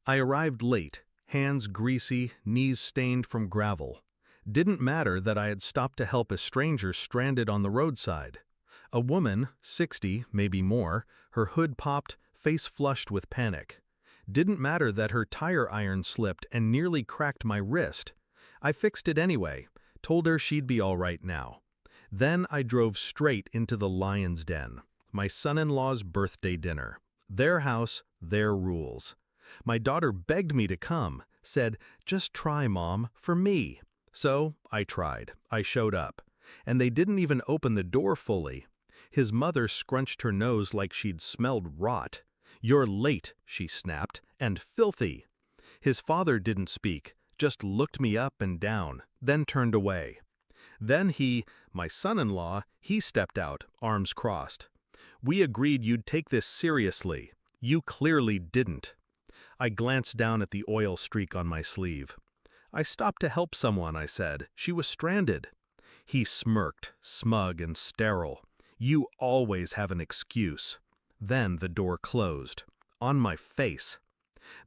I arrived late, hands greasy, knees stained from gravel. Didn't matter that I had stopped to help a stranger stranded on the roadside. A woman, 60, maybe more, her hood popped, face flushed with panic. Didn't matter that her tire iron slipped and nearly cracked my wrist. I fixed it anyway, told her she'd be all right now. Then I drove straight into the Lion's Den, my son-in-law's birthday dinner. Their house, their rules. My daughter begged me to come, said, "Just try, Mom, for me." So I tried. I showed up. And they didn't even open the door fully. His mother scrunched her nose like she'd smelled rot. "You're late," she snapped, "and filthy." His father didn't speak, just looked me up and down, then turned away. Then my son-in-law, he stepped out, arms crossed. "We agreed you'd take this seriously. You clearly didn't." I glanced down at the oil streak on my sleeve. "I stopped to help someone," I said. "She was stranded." He smirked, smug and sterile. "You always have an excuse." Then the door closed. On my face.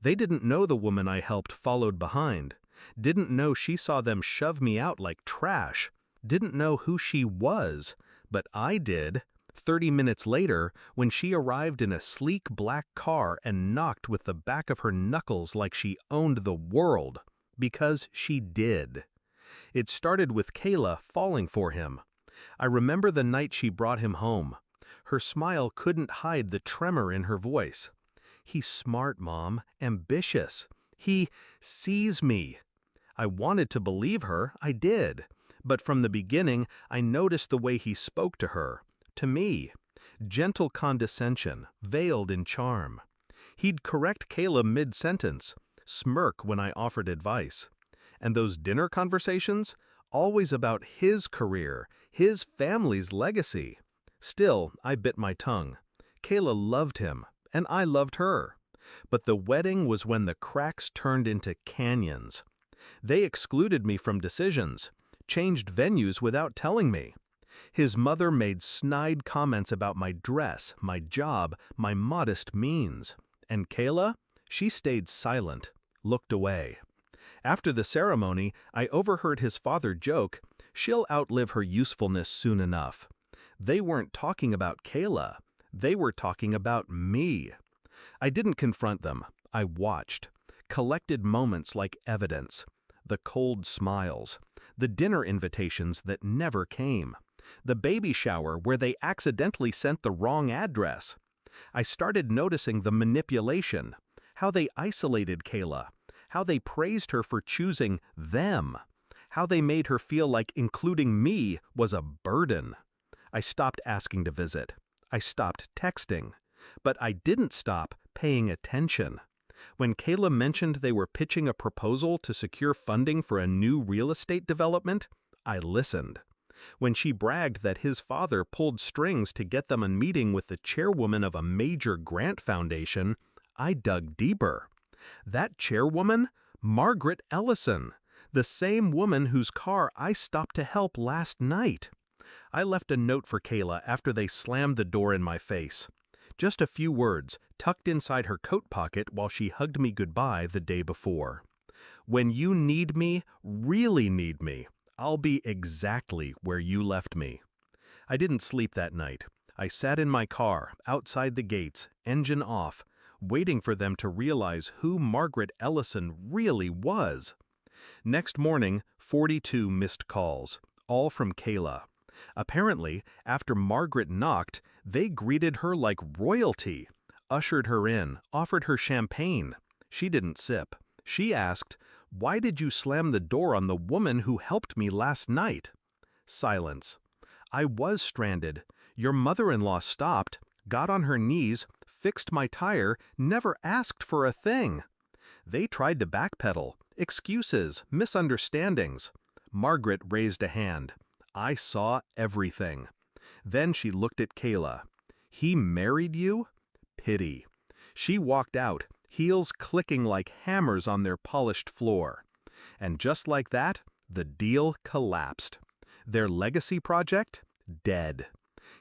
They didn't know the woman I helped followed behind. Didn't know she saw them shove me out like trash. Didn't know who she was. But I did. 30 minutes later, when she arrived in a sleek black car and knocked with the back of her knuckles like she owned the world. Because she did. It started with Kayla falling for him. I remember the night she brought him home. Her smile couldn't hide the tremor in her voice. "He's smart, Mom, ambitious. He sees me." I wanted to believe her, I did. But from the beginning, I noticed the way he spoke to her. To me. Gentle condescension, veiled in charm. He'd correct Kayla mid-sentence, smirk when I offered advice. And those dinner conversations? Always about his career, his family's legacy. Still, I bit my tongue. Kayla loved him, and I loved her. But the wedding was when the cracks turned into canyons. They excluded me from decisions, changed venues without telling me. His mother made snide comments about my dress, my job, my modest means. And Kayla? She stayed silent, looked away. After the ceremony, I overheard his father joke, "She'll outlive her usefulness soon enough." They weren't talking about Kayla. They were talking about me. I didn't confront them. I watched. Collected moments like evidence. The cold smiles. The dinner invitations that never came. The baby shower where they accidentally sent the wrong address. I started noticing the manipulation. How they isolated Kayla. How they praised her for choosing them. How they made her feel like including me was a burden. I stopped asking to visit. I stopped texting. But I didn't stop paying attention. When Kayla mentioned they were pitching a proposal to secure funding for a new real estate development, I listened. When she bragged that his father pulled strings to get them a meeting with the chairwoman of a major grant foundation, I dug deeper. That chairwoman? Margaret Ellison, the same woman whose car I stopped to help last night. I left a note for Kayla after they slammed the door in my face. Just a few words, tucked inside her coat pocket while she hugged me goodbye the day before. "When you need me, really need me, I'll be exactly where you left me." I didn't sleep that night. I sat in my car, outside the gates, engine off, waiting for them to realize who Margaret Ellison really was. Next morning, 42 missed calls, all from Kayla. Apparently, after Margaret knocked, they greeted her like royalty, ushered her in, offered her champagne. She didn't sip. She asked, "Why did you slam the door on the woman who helped me last night?" Silence. "I was stranded. Your mother-in-law stopped, got on her knees, fixed my tire, never asked for a thing." They tried to backpedal. Excuses, misunderstandings. Margaret raised a hand. I saw everything. Then she looked at Kayla. "He married you?" Pity. She walked out, heels clicking like hammers on their polished floor. And just like that, the deal collapsed. Their legacy project? Dead.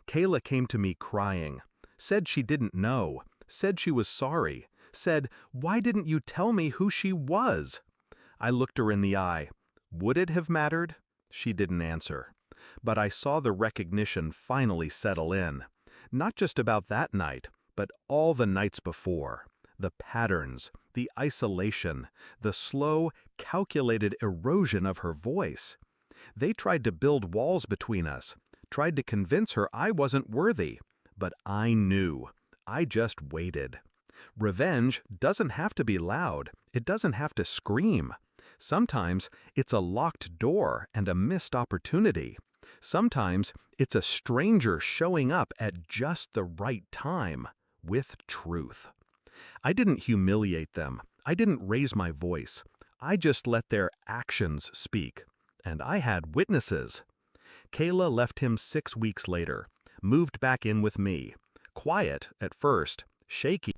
Kayla came to me crying. Said she didn't know. Said she was sorry. said, "Why didn't you tell me who she was?" I looked her in the eye. Would it have mattered? She didn't answer. But I saw the recognition finally settle in. Not just about that night, but all the nights before. The patterns, the isolation, the slow, calculated erosion of her voice. They tried to build walls between us, tried to convince her I wasn't worthy. But I knew. I just waited. Revenge doesn't have to be loud. It doesn't have to scream. Sometimes it's a locked door and a missed opportunity. Sometimes it's a stranger showing up at just the right time, with truth. I didn't humiliate them. I didn't raise my voice. I just let their actions speak. And I had witnesses. Kayla left him 6 weeks later, moved back in with me. Quiet at first, shaky.